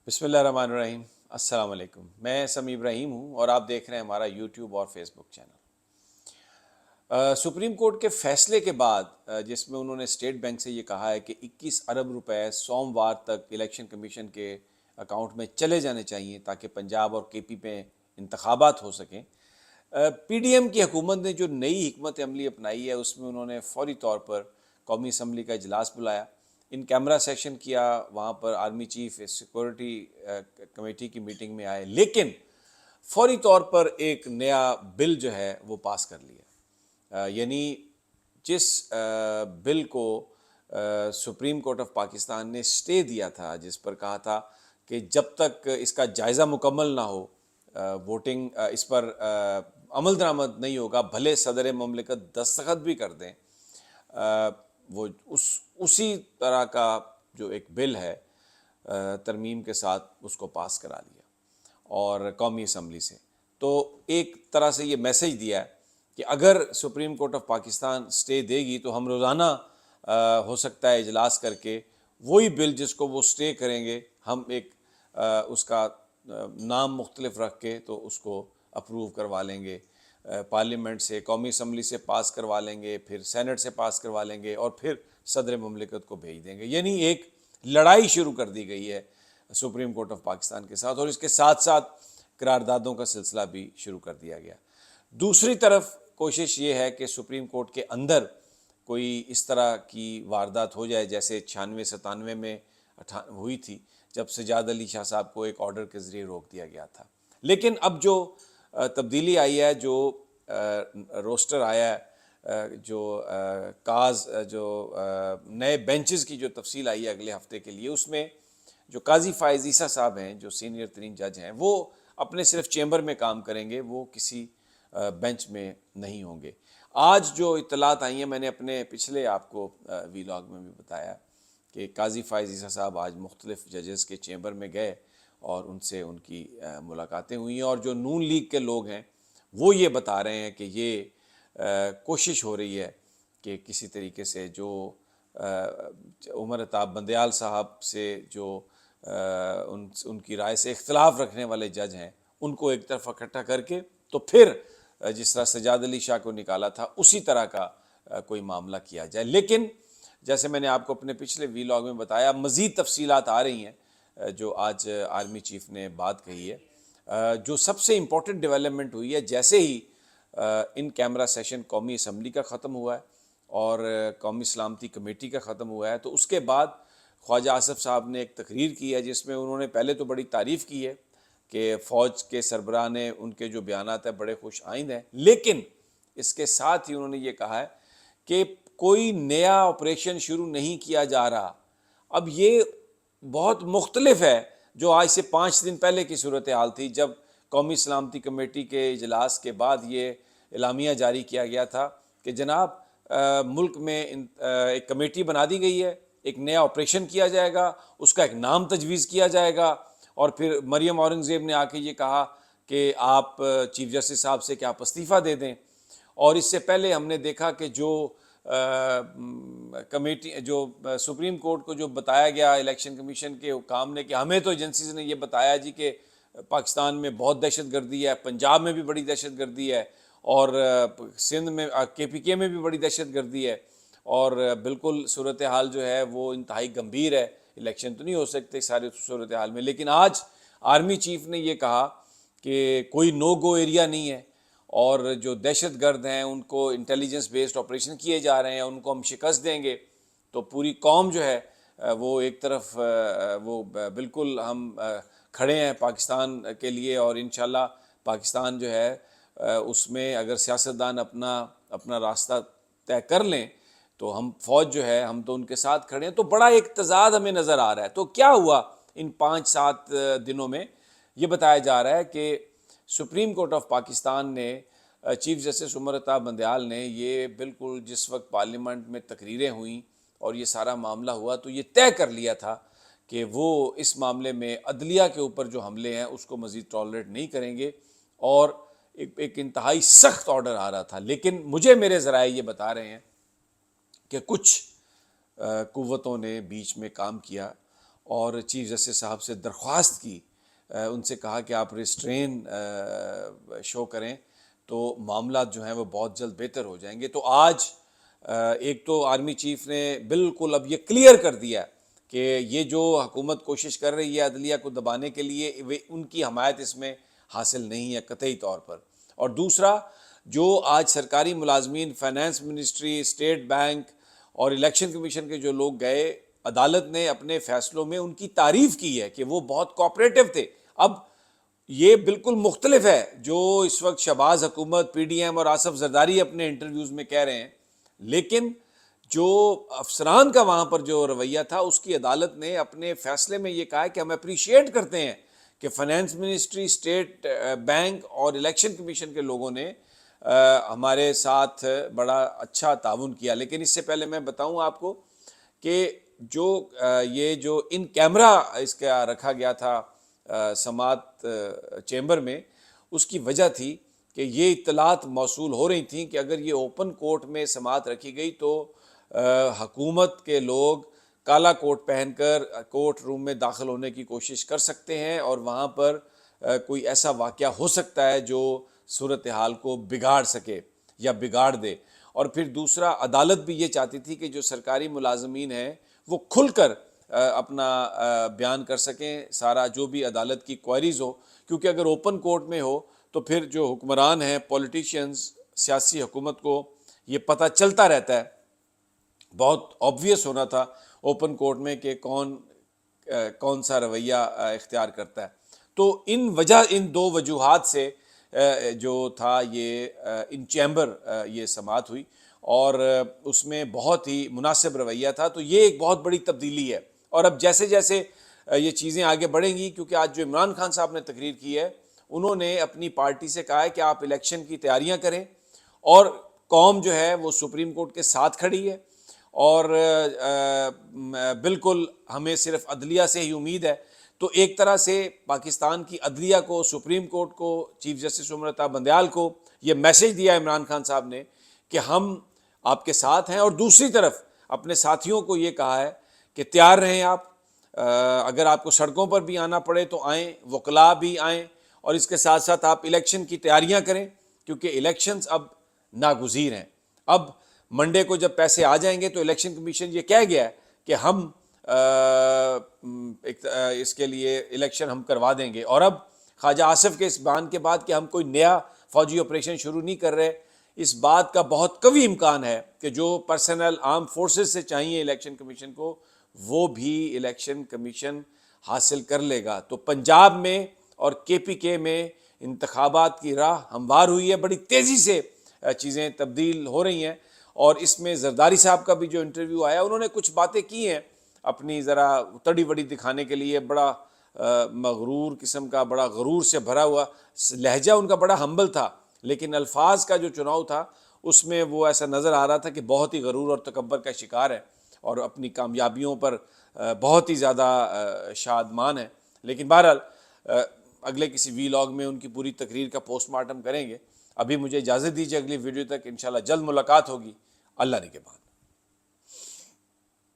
بسم اللہ الرحمن الرحیم۔ السلام علیکم، میں سمیع ابراہیم ہوں اور آپ دیکھ رہے ہیں ہمارا یوٹیوب اور فیس بک چینل۔ سپریم کورٹ کے فیصلے کے بعد جس میں انہوں نے اسٹیٹ بینک سے یہ کہا ہے کہ 21 ارب روپے سوموار تک الیکشن کمیشن کے اکاؤنٹ میں چلے جانے چاہیے تاکہ پنجاب اور کے پی میں انتخابات ہو سکیں، پی ڈی ایم کی حکومت نے جو نئی حکمت عملی اپنائی ہے اس میں انہوں نے فوری طور پر قومی اسمبلی کا اجلاس بلایا، ان کیمرہ سیشن کیا، وہاں پر آرمی چیف سیکورٹی کمیٹی کی میٹنگ میں آئے، لیکن فوری طور پر ایک نیا بل جو ہے وہ پاس کر لیا۔ یعنی جس بل کو سپریم کورٹ آف پاکستان نے سٹے دیا تھا، جس پر کہا تھا کہ جب تک اس کا جائزہ مکمل نہ ہو ووٹنگ اس پر عمل درآمد نہیں ہوگا، بھلے صدر مملکت دستخط بھی کر دیں، وہ اسی طرح کا جو ایک بل ہے ترمیم کے ساتھ اس کو پاس کرا لیا اور قومی اسمبلی سے۔ تو ایک طرح سے یہ میسج دیا ہے کہ اگر سپریم کورٹ آف پاکستان سٹے دے گی تو ہم روزانہ ہو سکتا ہے اجلاس کر کے وہی بل جس کو وہ سٹے کریں گے، ہم ایک اس کا نام مختلف رکھ کے تو اس کو اپروو کروا لیں گے، پارلیمنٹ سے، قومی اسمبلی سے پاس کروا لیں گے، پھر سینٹ سے پاس کروا لیں گے اور پھر صدر مملکت کو بھیج دیں گے۔ یعنی ایک لڑائی شروع کر دی گئی ہے سپریم کورٹ آف پاکستان کے ساتھ، اور اس کے ساتھ ساتھ قراردادوں کا سلسلہ بھی شروع کر دیا گیا۔ دوسری طرف کوشش یہ ہے کہ سپریم کورٹ کے اندر کوئی اس طرح کی واردات ہو جائے جیسے 96-97 میں ہوئی تھی، جب سجاد علی شاہ صاحب کو ایک آرڈر کے ذریعے روک دیا گیا تھا۔ لیکن اب جو تبدیلی آئی ہے، جو روسٹر آیا ہے، جو جو نئے بینچز کی جو تفصیل آئی ہے اگلے ہفتے کے لیے، اس میں جو قاضی فائز عیسیٰ صاحب ہیں، جو سینئر ترین جج ہیں، وہ اپنے صرف چیمبر میں کام کریں گے، وہ کسی بینچ میں نہیں ہوں گے۔ آج جو اطلاعات آئی ہیں، میں نے اپنے پچھلے آپ کو ویلاگ میں بھی بتایا کہ قاضی فائز عیسیٰ صاحب آج مختلف ججز کے چیمبر میں گئے اور ان سے ان کی ملاقاتیں ہوئی ہیں، اور جو نون لیگ کے لوگ ہیں وہ یہ بتا رہے ہیں کہ یہ کوشش ہو رہی ہے کہ کسی طریقے سے جو عمر عطاب بندیال صاحب سے جو ان کی رائے سے اختلاف رکھنے والے جج ہیں ان کو ایک طرف اکٹھا کر کے تو پھر جس طرح سجاد علی شاہ کو نکالا تھا اسی طرح کا کوئی معاملہ کیا جائے۔ لیکن جیسے میں نے آپ کو اپنے پچھلے ویلاگ میں بتایا، مزید تفصیلات آ رہی ہیں جو آج آرمی چیف نے بات کہی ہے۔ جو سب سے امپورٹنٹ ڈیولپمنٹ ہوئی ہے، جیسے ہی ان کیمرہ سیشن قومی اسمبلی کا ختم ہوا ہے اور قومی سلامتی کمیٹی کا ختم ہوا ہے، تو اس کے بعد خواجہ آصف صاحب نے ایک تقریر کی ہے جس میں انہوں نے پہلے تو بڑی تعریف کی ہے کہ فوج کے سربراہ نے ان کے جو بیانات ہیں بڑے خوش آئند ہیں، لیکن اس کے ساتھ ہی انہوں نے یہ کہا ہے کہ کوئی نیا آپریشن شروع نہیں کیا جا رہا۔ اب یہ بہت مختلف ہے جو آج سے 5 دن پہلے کی صورتحال تھی، جب قومی سلامتی کمیٹی کے اجلاس کے بعد یہ اعلامیہ جاری کیا گیا تھا کہ جناب ملک میں ایک کمیٹی بنا دی گئی ہے، ایک نیا آپریشن کیا جائے گا، اس کا ایک نام تجویز کیا جائے گا، اور پھر مریم اورنگزیب نے آ کے یہ کہا کہ آپ چیف جسٹس صاحب سے کہ آپ استعفیٰ دے دیں۔ اور اس سے پہلے ہم نے دیکھا کہ جو کمیٹی جو سپریم کورٹ کو جو بتایا گیا الیکشن کمیشن کے حکام نے کہ ہمیں تو ایجنسیز نے یہ بتایا جی کہ پاکستان میں بہت دہشت گردی ہے، پنجاب میں بھی بڑی دہشت گردی ہے، اور سندھ میں کے میں بھی بڑی دہشت گردی ہے، اور بالکل صورتحال جو ہے وہ انتہائی گمبھیر ہے، الیکشن تو نہیں ہو سکتے سارے صورتحال میں۔ لیکن آج آرمی چیف نے یہ کہا کہ کوئی نو گو ایریا نہیں ہے، اور جو دہشت گرد ہیں ان کو انٹیلیجنس بیسڈ آپریشن کیے جا رہے ہیں، ان کو ہم شکست دیں گے۔ تو پوری قوم جو ہے وہ ایک طرف وہ بالکل ہم کھڑے ہیں پاکستان کے لیے، اور انشاءاللہ پاکستان جو ہے اس میں اگر سیاستدان اپنا راستہ طے کر لیں تو ہم فوج جو ہے ہم تو ان کے ساتھ کھڑے ہیں۔ تو بڑا ایک تضاد ہمیں نظر آ رہا ہے۔ تو کیا ہوا ان 5-7 دنوں میں؟ یہ بتایا جا رہا ہے کہ سپریم کورٹ آف پاکستان نے چیف جسٹس عمر عطاب بندیال نے یہ بالکل جس وقت پارلیمنٹ میں تقریریں ہوئیں اور یہ سارا معاملہ ہوا تو یہ طے کر لیا تھا کہ وہ اس معاملے میں عدلیہ کے اوپر جو حملے ہیں اس کو مزید ٹالریٹ نہیں کریں گے، اور ایک انتہائی سخت آرڈر آ رہا تھا۔ لیکن مجھے میرے ذرائع یہ بتا رہے ہیں کہ کچھ قوتوں نے بیچ میں کام کیا اور چیف جسٹس صاحب سے درخواست کی، ان سے کہا کہ آپ ریسٹرین شو کریں تو معاملات جو ہیں وہ بہت جلد بہتر ہو جائیں گے۔ تو آج ایک تو آرمی چیف نے بالکل اب یہ کلیئر کر دیا کہ یہ جو حکومت کوشش کر رہی ہے عدلیہ کو دبانے کے لیے، ان کی حمایت اس میں حاصل نہیں ہے قطعی طور پر۔ اور دوسرا، جو آج سرکاری ملازمین، فائنانس منسٹری، اسٹیٹ بینک اور الیکشن کمیشن کے جو لوگ گئے، عدالت نے اپنے فیصلوں میں ان کی تعریف کی ہے کہ وہ بہت کوآپریٹو تھے۔ اب یہ بالکل مختلف ہے جو اس وقت شہباز حکومت، پی ڈی ایم اور آصف زرداری اپنے انٹرویوز میں کہہ رہے ہیں، لیکن جو افسران کا وہاں پر جو رویہ تھا، اس کی عدالت نے اپنے فیصلے میں یہ کہا ہے کہ ہم اپریشیٹ کرتے ہیں کہ فائنانس منسٹری، اسٹیٹ بینک اور الیکشن کمیشن کے لوگوں نے ہمارے ساتھ بڑا اچھا تعاون کیا۔ لیکن اس سے پہلے میں بتاؤں آپ کو کہ یہ جو ان کیمرہ اس کا رکھا گیا تھا سماعت چیمبر میں، اس کی وجہ تھی کہ یہ اطلاعات موصول ہو رہی تھیں کہ اگر یہ اوپن کورٹ میں سماعت رکھی گئی تو حکومت کے لوگ کالا کوٹ پہن کر کورٹ روم میں داخل ہونے کی کوشش کر سکتے ہیں اور وہاں پر کوئی ایسا واقعہ ہو سکتا ہے جو صورتحال کو بگاڑ سکے یا بگاڑ دے۔ اور پھر دوسرا، عدالت بھی یہ چاہتی تھی کہ جو سرکاری ملازمین ہیں وہ کھل کر اپنا بیان کر سکیں، سارا جو بھی عدالت کی کوائریز ہو، کیونکہ اگر اوپن کورٹ میں ہو تو پھر جو حکمران ہیں، پولیٹیشینز، سیاسی حکومت کو یہ پتہ چلتا رہتا ہے۔ بہت آبویس ہونا تھا اوپن کورٹ میں کہ کون سا رویہ اختیار کرتا ہے۔ تو ان دو وجوہات سے جو تھا یہ ان چیمبر یہ سماعت ہوئی اور اس میں بہت ہی مناسب رویہ تھا۔ تو یہ ایک بہت بڑی تبدیلی ہے، اور اب جیسے جیسے یہ چیزیں آگے بڑھیں گی، کیونکہ آج جو عمران خان صاحب نے تقریر کی ہے، انہوں نے اپنی پارٹی سے کہا ہے کہ آپ الیکشن کی تیاریاں کریں، اور قوم جو ہے وہ سپریم کورٹ کے ساتھ کھڑی ہے، اور بالکل ہمیں صرف عدلیہ سے ہی امید ہے۔ تو ایک طرح سے پاکستان کی عدلیہ کو، سپریم کورٹ کو، چیف جسٹس عمر عطا بندیال کو یہ میسج دیا عمران خان صاحب نے کہ ہم آپ کے ساتھ ہیں، اور دوسری طرف اپنے ساتھیوں کو یہ کہا ہے کہ تیار رہیں آپ، اگر آپ کو سڑکوں پر بھی آنا پڑے تو آئیں، وکلاء بھی آئیں، اور اس کے ساتھ ساتھ آپ الیکشن کی تیاریاں کریں، کیونکہ الیکشنز اب ناگزیر ہیں۔ اب منڈے کو جب پیسے آ جائیں گے تو الیکشن کمیشن یہ کہہ گیا ہے کہ ہم اس کے لیے الیکشن ہم کروا دیں گے۔ اور اب خواجہ آصف کے اس بیان کے بعد کہ ہم کوئی نیا فوجی آپریشن شروع نہیں کر رہے، اس بات کا بہت قوی امکان ہے کہ جو پرسنل آرم فورسز سے چاہیے الیکشن کمیشن کو، وہ بھی الیکشن کمیشن حاصل کر لے گا۔ تو پنجاب میں اور کے پی کے میں انتخابات کی راہ ہموار ہوئی ہے، بڑی تیزی سے چیزیں تبدیل ہو رہی ہیں، اور اس میں زرداری صاحب کا بھی جو انٹرویو آیا، انہوں نے کچھ باتیں کی ہیں اپنی ذرا تڑی وڑی دکھانے کے لیے، بڑا مغرور قسم کا، بڑا غرور سے بھرا ہوا لہجہ ان کا بڑا ہمبل تھا، لیکن الفاظ کا جو چناؤ تھا اس میں وہ ایسا نظر آ رہا تھا کہ بہت ہی غرور اور تکبر کا شکار ہے، اور اپنی کامیابیوں پر بہت ہی زیادہ شادمان ہے۔ لیکن بہرحال اگلے کسی وی لاگ میں ان کی پوری تقریر کا پوسٹ مارٹم کریں گے۔ ابھی مجھے اجازت دیجیے، اگلی ویڈیو تک انشاءاللہ جلد ملاقات ہوگی، اللہ نے کے بعد۔